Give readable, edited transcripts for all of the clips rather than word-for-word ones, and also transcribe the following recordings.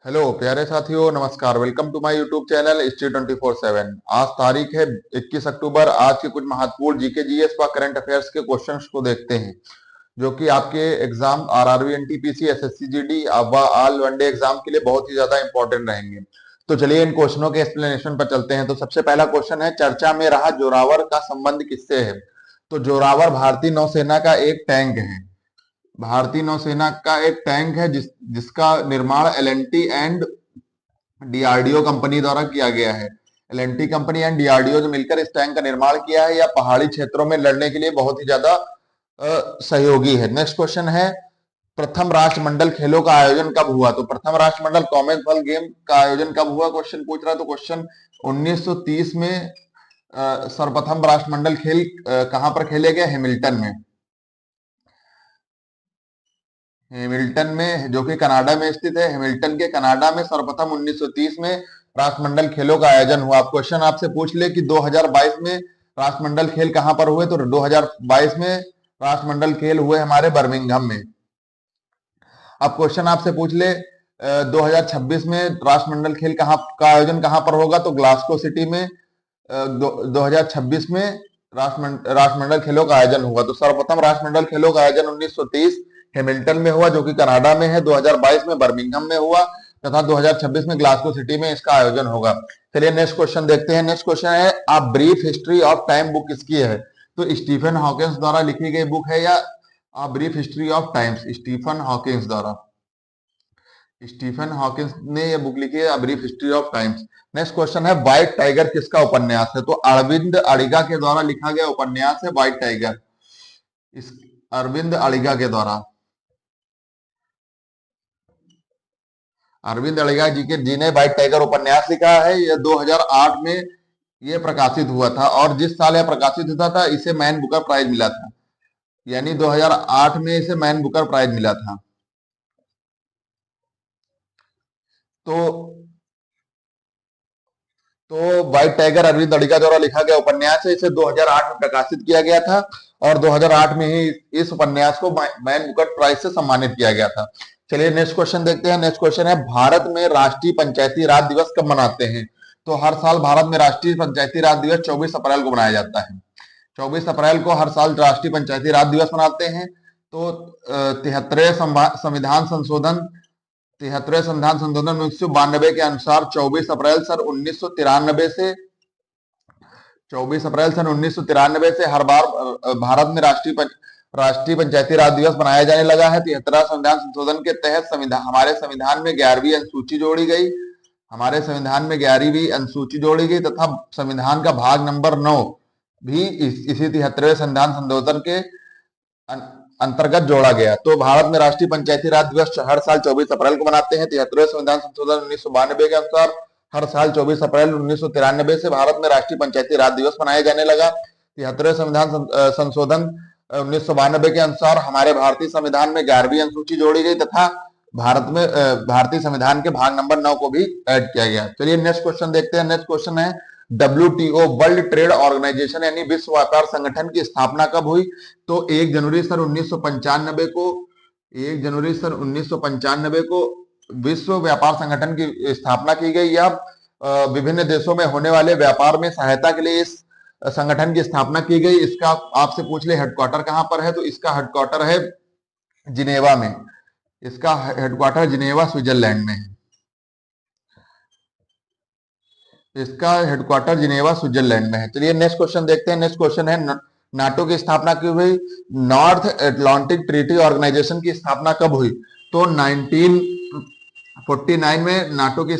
Hello प्यारे साथियों, नमस्कार। Welcome to my YouTube channel history 24/7। आज तारीख है 21 अक्टूबर। आज के कुछ महत्वपूर्ण जीके जीएस व करंट अफेयर्स के क्वेश्चंस को देखते हैं जो कि आपके exam RRB, NTPC, SSC GD व ऑल वनडे एग्जाम के लिए बहुत ही ज्यादा इंपॉर्टेंट रहेंगे। तो चलिए इन क्वेश्चनों के एक्सप्लेनेशन पर चलते हैं। तो सबसे पहला क्वेश्चन है, चर्चा में रहा जोरावर का संबंध किससे है? तो जोरावर भारतीय नौसेना का एक टैंक है। भारतीय नौसेना का एक टैंक है जिसका निर्माण एलएनटी एंड डीआरडीओ कंपनी द्वारा किया गया है। एलएनटी कंपनी एंड डीआरडीओ ने मिलकर इस टैंक का निर्माण किया है। यह पहाड़ी क्षेत्रों में लड़ने के लिए बहुत ही ज्यादा सहयोगी है। नेक्स्ट क्वेश्चन है, प्रथम राष्ट्रमंडल खेलों का आयोजन कब हुआ? तो प्रथम राष्ट्रमंडल कॉमनवेल्थ गेम का आयोजन कब हुआ क्वेश्चन पूछ रहा है। तो क्वेश्चन 1930 में सर्वप्रथम राष्ट्रमंडल खेल कहां पर खेले गए? हैमिल्टन में। हैमिल्टन में, जो कि कनाडा में स्थित है। हैमिल्टन के कनाडा में सर्वप्रथम 1930 में राष्ट्रमंडल खेलों का आयोजन हुआ। अब क्वेश्चन आपसे पूछ ले कि 2022 में राष्ट्रमंडल खेल कहां पर हुए? तो 2022 में राष्ट्रमंडल खेल हुए हमारे बर्मिंघम में। अब क्वेश्चन आपसे पूछ ले 2026 में राष्ट्रमंडल खेल कहां का आयोजन कहां पर होगा? तो ग्लासगो सिटी में 2026 में राष्ट्रमंडल खेलों का आयोजन हुआ। तो सर्वप्रथम राष्ट्रमंडल खेलों का आयोजन 1930 हैमिल्टन में हुआ, जो कि कनाडा में है। 2022 में बर्मिंघम में हुआ तथा 2026 में ग्लासगो सिटी में इसका आयोजन होगा। चलिए नेक्स्ट क्वेश्चन देखते हैं। नेक्स्ट क्वेश्चन है, a brief history of time book किसकी है? तो स्टीफन हॉकिंस द्वारा लिखी गई बुक है या a brief history of times, Stephen Hawkins द्वारा। स्टीफन हॉकिंस ने यह बुक लिखी है, a brief history of times. Next question है, व्हाइट टाइगर किसका उपन्यास है? तो अरविंद अडिगा के द्वारा लिखा गया उपन्यास है व्हाइट टाइगर। इस अरविंद अडिगा के द्वारा, अरविंद अडिगा जी ने व्हाइट टाइगर उपन्यास लिखा है। यह 2008 में यह प्रकाशित हुआ था और जिस साल यह प्रकाशित हुआ था इसे मैन बुकर प्राइज मिला था। यानी 2008 में इसे मैन बुकर प्राइज मिला था। तो तो व्हाइट टाइगर अरविंद अडिगा द्वारा लिखा गया उपन्यास है। इसे 2008 में प्रकाशित किया गया था और 2008 में ही इस उपन्यास को मैन बुकर प्राइज से सम्मानित किया गया था। चलिए नेक्स्ट क्वेश्चन देखते हैं। नेक्स्ट क्वेश्चन है, भारत में राष्ट्रीय पंचायती राज दिवस कब मनाते हैं? तो हर साल भारत में राष्ट्रीय पंचायती राज दिवस 24 अप्रैल को मनाया जाता है। 24 अप्रैल को हर साल राष्ट्रीय पंचायती राज दिवस मनाते हैं। तो 73 संविधान संशोधन 73 संविधान संशोधन 1992 के अनुसार 24 अप्रैल सन 1993 से 24 अप्रैल सन 1993 से हर बार भारत में राष्ट्रीय पंचायती राज दिवस मनाया जाने लगा है। 73 संविधान संशोधन के तहत हमारे संविधान में 11वीं अनुसूची जोड़ी गई। हमारे संविधान में 11वीं अनुसूची जोड़ी गई तथा संविधान का भाग नंबर 9 भी इसी 73वें संविधान संशोधन के अंतर्गत जोड़ा गया। तो भारत में राष्ट्रीय पंचायती राज दिवस हर साल 24 अप्रैल को मनाते हैं। 73वें संविधान संशोधन 1992 के अनुसार हर साल 24 अप्रैल 1993 से भारत में राष्ट्रीय पंचायती राज दिवस मनाया जाने लगा। 73वें संविधान संशोधन 1992 के अनुसार हमारे भारतीय संविधान में 11वीं अनुसूची जोड़ी गई तथा भारत में भारतीय संविधान के भाग नंबर 9 को भी ऐड किया गया। चलिए नेक्स्ट क्वेश्चन देखते हैं। नेक्स्ट क्वेश्चन है, WTO वर्ल्ड ट्रेड ऑर्गेनाइजेशन यानी विश्व व्यापार संगठन की स्थापना कब हुई? तो 1 जनवरी सन 1995 को 1 जनवरी सन 1995 को विश्व व्यापार संगठन की स्थापना की गई। यह विभिन्न देशों में होने वाले व्यापार में सहायता के लिए इस संगठन की स्थापना की गई। इसका आपसे पूछ ले हेडक्वार्टर कहां पर है? तो इसका हेडक्वार्टर है जिनेवा में। इसका हेडक्वार्टर जिनेवा स्विट्जरलैंड में है। इसका हेडक्वार्टर जिनेवा स्विट्जरलैंड में है। चलिए नेक्स्ट क्वेश्चन देखते हैं। नेक्स्ट क्वेश्चन है, नाटो की स्थापना कब हुई? नॉर्थ अटलांटिक ट्रीटी ऑर्गेनाइजेशन की स्थापना कब हुई? तो 1949 में नाटो की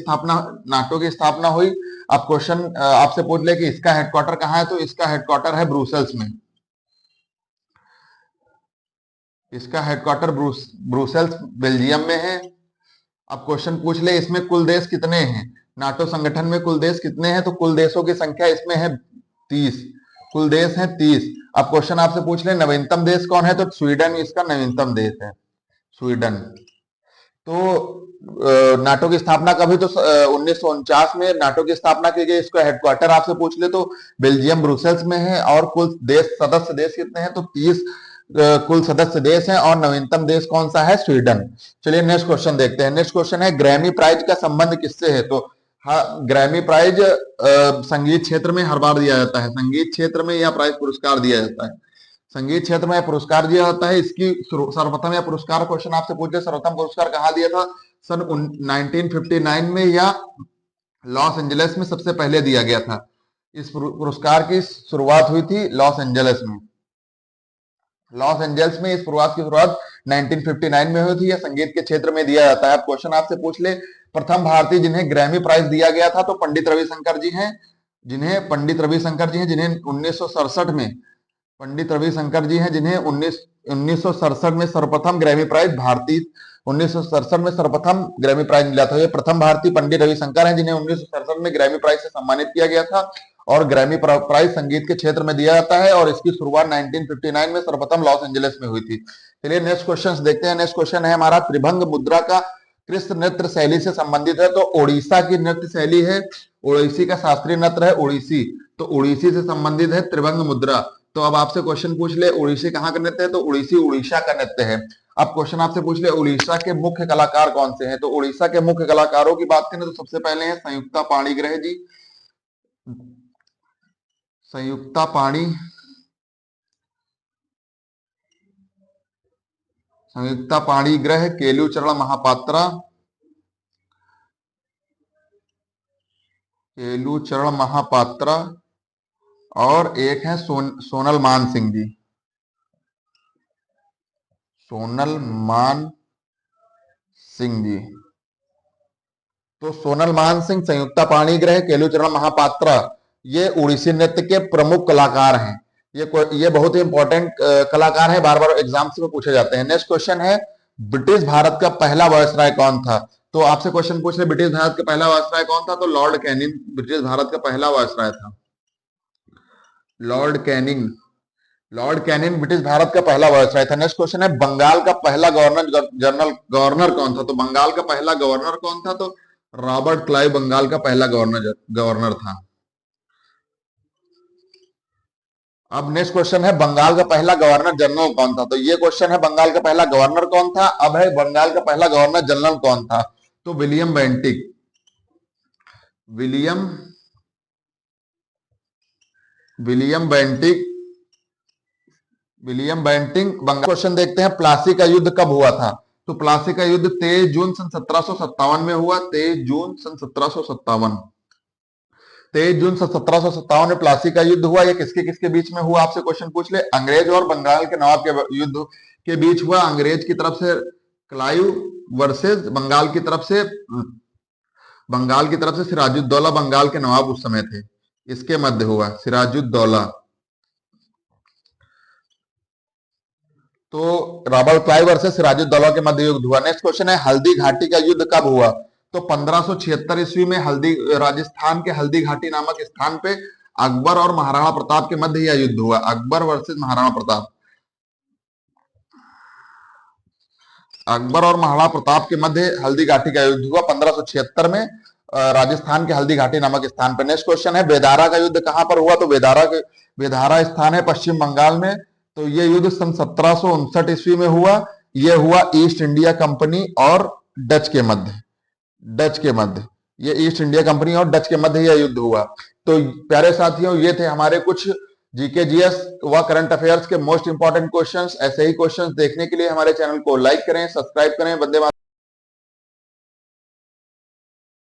स्थापना हुई। अब क्वेश्चन आपसे पूछ ले कि इसका हेडक्वार्टर कहां है? तो इसका हेडक्वार्टर है ब्रुसेल्स में। इसका हेडक्वार्टर ब्रुसेल्स बेल्जियम में है। अब क्वेश्चन पूछ ले इसमें कुल देश कितने हैं? नाटो संगठन में कुल देश कितने हैं? तो कुल देशों की संख्या इसमें है 30। कुल देश हैं 30। अब क्वेश्चन आपसे पूछ ले नवीनतम देश कौन है? तो स्वीडन इसका नवीनतम देश है, स्वीडन। तो नाटो की स्थापना कब हुई? तो 1949 में नाटो की स्थापना की गई। इसका हेडक्वार्टर आपसे पूछ ले तो बेल्जियम ब्रुसेल्स में है। और कुल देश सदस्य देश कितने हैं? तो 30 कुल सदस्य देश हैं और नवीनतम देश कौन सा है? स्वीडन। चलिए नेक्स्ट क्वेश्चन देखते हैं। नेक्स्ट क्वेश्चन है ग्रैमी प्राइज का संबंध किससे है? तो हाँ, ग्रैमी प्राइज संगीत क्षेत्र में हर बार दिया जाता है। संगीत क्षेत्र में यह प्राइज पुरस्कार दिया जाता है। संगीत क्षेत्र में पुरस्कार दिया जाता है। इसकी सर्वप्रथम यह पुरस्कार, क्वेश्चन आपसे पूछे सर्वप्रथम पुरस्कार कहाँ दिया था? सन 1959 में या लॉस एंजलिस में सबसे पहले दिया गया था। इस पुरस्कार की शुरुआत हुई थी लॉस एंजलिस में। लॉस एंजल्स में इस शुरुआत की शुरुआत 1959 में हुई थी। यह संगीत के क्षेत्र में दिया जाता है। अब क्वेश्चन आपसे पूछ ले, प्रथम भारतीय जिन्हें ग्रैमी प्राइज दिया गया था तो पंडित रविशंकर जी हैं, जिन्हें 1967 में पंडित रविशंकर जी हैं, जिन्हें 1967 में सर्वप्रथम ग्रैमी प्राइज 1967 में सर्वप्रथम ग्रैमी प्राइज मिला था। ये प्रथम भारतीय पंडित रविशंकर हैं, जिन्हें 1967 में ग्रैमी प्राइज से सम्मानित किया गया था। और ग्रैमी प्राइज संगीत के क्षेत्र में दिया जाता है और इसकी शुरुआत 1959 में सर्वप्रथम लॉस एंजलिस में हुई थी। चलिए नेक्स्ट क्वेश्चन देखते हैं। नेक्स्ट क्वेश्चन है हमारा, त्रिभंग मुद्रा का किस नृत्य शैली से संबंधित है? तो ओडिशा की नृत्य शैली है। ओडिसी का शास्त्रीय नृत्य है ओडिसी, तो ओडिसी से संबंधित है त्रिभंग मुद्रा। तो अब आपसे क्वेश्चन पूछ ले, ओडिसी कहाँ का नृत्य है? तो ओडिसी उड़ीसा का नृत्य है। अब क्वेश्चन आपसे पूछ ले, उड़ीसा के मुख्य कलाकार कौन से हैं? तो उड़ीसा के मुख्य कलाकारों की बात करें तो सबसे पहले है संयुक्ता पाणिग्रह जी। संयुक्ता पाणिग्रह, केलुचरण महापात्रा और एक है सोनल मान सिंह जी। सोनल मान सिंह जी। तो सोनल मान सिंह, संयुक्ता पाणिग्रह, केलुचरण महापात्रा, ये उड़ीसी नृत्य के प्रमुख कलाकार हैं। ये बहुत ही इंपॉर्टेंट कलाकार हैं, बार बार एग्जाम्स में पूछे जाते हैं। नेक्स्ट क्वेश्चन है, ब्रिटिश भारत का पहला वायसराय कौन था? तो आपसे क्वेश्चन पूछ रहे ब्रिटिश भारत का पहला वायसराय कौन था? तो लॉर्ड कैनिंग ब्रिटिश भारत का पहला वायसराय था। लॉर्ड कैनिंग ब्रिटिश भारत का पहला वायसराय था। नेक्स्ट क्वेश्चन है, बंगाल का पहला गवर्नर कौन था? तो बंगाल का पहला गवर्नर कौन था? तो रॉबर्ट क्लाइव बंगाल का पहला गवर्नर था। अब नेक्स्ट क्वेश्चन है, बंगाल का पहला गवर्नर जनरल कौन था? तो ये क्वेश्चन है, बंगाल का पहला गवर्नर कौन था। अब है, बंगाल का पहला गवर्नर जनरल कौन था? तो विलियम बेंटिक बंगाल। क्वेश्चन देखते हैं, प्लासी का युद्ध कब हुआ था? तो प्लासी का युद्ध 23 जून सन 1757 में हुआ। 23 जून सन 1757 में प्लासी का युद्ध हुआ। ये किसके किसके बीच में हुआ? आपसे क्वेश्चन पूछ ले, अंग्रेज और बंगाल के नवाब के युद्ध के बीच हुआ। अंग्रेज की तरफ से क्लाइव वर्सेस बंगाल की तरफ से सिराजुद्दौला बंगाल के नवाब उस समय थे, इसके मध्य हुआ सिराजुद्दौला। तो रॉबर्ट क्लाइव वर्सेस सिराजुद्दौला के मध्य युद्ध हुआ। नेक्स्ट क्वेश्चन है, हल्दी घाटी का युद्ध कब हुआ? तो 1576 ईस्वी में राजस्थान के हल्दी घाटी नामक स्थान पे अकबर और महाराणा प्रताप के मध्य यह युद्ध हुआ। अकबर वर्सेस महाराणा प्रताप। अकबर और महाराणा प्रताप के मध्य हल्दी घाटी का युद्ध हुआ 1576 में राजस्थान के हल्दी घाटी नामक स्थान पर। नेक्स्ट क्वेश्चन है, बेदारा का युद्ध कहां पर हुआ? तो बेदारा स्थान है पश्चिम बंगाल में। तो ये युद्ध सन 1759 ईस्वी में हुआ। यह हुआ ईस्ट इंडिया कंपनी और डच के मध्य। ये ईस्ट इंडिया कंपनी और डच के मध्य यह युद्ध हुआ। तो प्यारे साथियों, ये थे हमारे कुछ जीके जीएस व करंट अफेयर्स के मोस्ट इंपॉर्टेंट क्वेश्चंस। ऐसे ही क्वेश्चंस देखने के लिए हमारे चैनल को लाइक करें, सब्सक्राइब करें। वंदे मातरम।